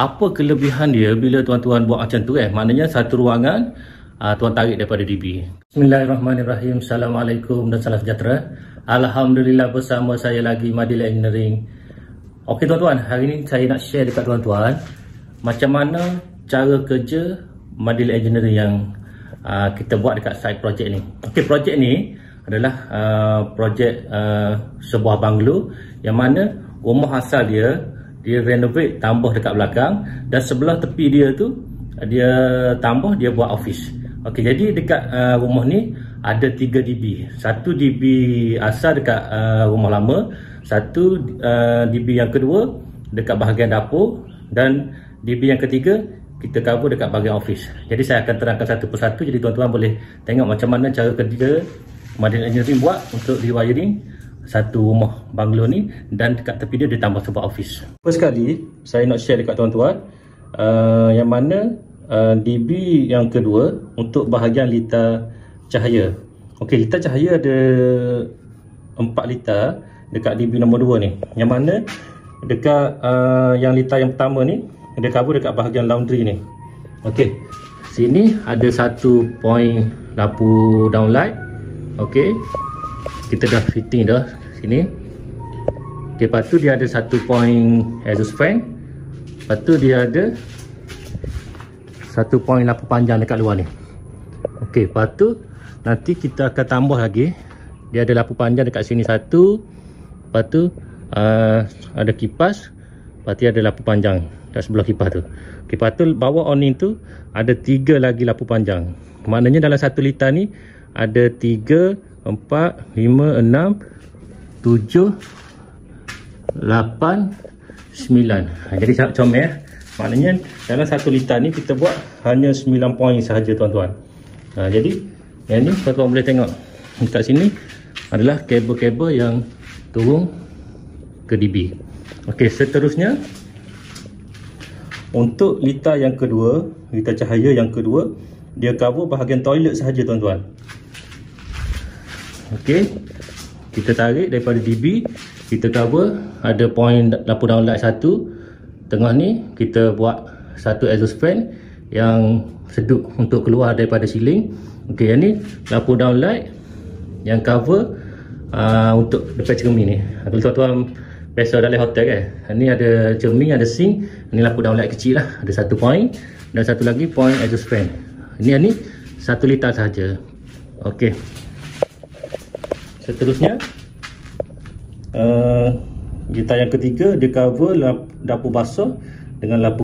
Apa kelebihan dia bila tuan-tuan buat macam tu maknanya satu ruangan tuan tarik daripada DB. Bismillahirrahmanirrahim. Assalamualaikum dan salam sejahtera. Alhamdulillah bersama saya lagi Madil Engineering. Okey tuan-tuan, hari ni saya nak share dekat tuan-tuan macam mana cara kerja Madil Engineering yang kita buat dekat side project ni. Okey, projek ni adalah projek sebuah banglo yang mana rumah asal dia renovate tambah dekat belakang, dan sebelah tepi dia tu dia tambah, dia buat office. Okey, jadi dekat rumah ni ada 3 DB. Satu DB asal dekat rumah lama, satu DB yang kedua dekat bahagian dapur, dan DB yang ketiga kita cover dekat bahagian office. Jadi saya akan terangkan satu persatu, jadi tuan-tuan boleh tengok macam mana cara kerja Madil Engineering buat untuk rewiring satu rumah banglo ni, dan dekat tepi dia ditambah sebuah office. First sekali saya nak share dekat tuan-tuan yang mana DB yang kedua untuk bahagian litar cahaya. Okey, litar cahaya ada 4 litar dekat DB nombor 2 ni, yang mana dekat yang litar yang pertama ni dia cover dekat bahagian laundry ni. Okey, sini ada 1 point lampu downlight. Okey, kita dah fitting dah sini. Okay, lepas tu dia ada 1 point exhaust fan. Lepas tu dia ada 1 point lampu panjang dekat luar ni. Okey, lepas tu nanti kita akan tambah lagi. Dia ada lampu panjang dekat sini 1. Lepas tu ada kipas. Lepas tu ada lampu panjang kat sebelah kipas tu. Okey, lepas tu bawah awning tu ada 3 lagi lampu panjang. Maknanya dalam 1 litar ni ada 3, 4, 5, 6, 7, 8, 9. Jadi sangat comel. Maknanya dalam 1 litar ni kita buat hanya 9 point sahaja tuan-tuan. Jadi yang ni tuan-tuan boleh tengok dekat sini adalah kabel-kabel yang turun ke DB. Okey, seterusnya untuk litar yang kedua, litar cahaya yang kedua, dia cover bahagian toilet sahaja tuan-tuan. Okey, kita tarik daripada DB, kita cover ada point lampu downlight 1. Tengah ni kita buat 1 exhaust fan yang sedup untuk keluar daripada ceiling. Okey, yang ni lampu downlight yang cover untuk dekat cermin ni. Kalau tuan-tuan biasa dalam hotel kan, ni ada cermin, ada sink. Ni lampu downlight kecil lah, ada 1 point, dan satu lagi point exhaust fan. Ini 1 litar sahaja. Okey, seterusnya litar yang ketiga dia cover dapur basah dengan lampu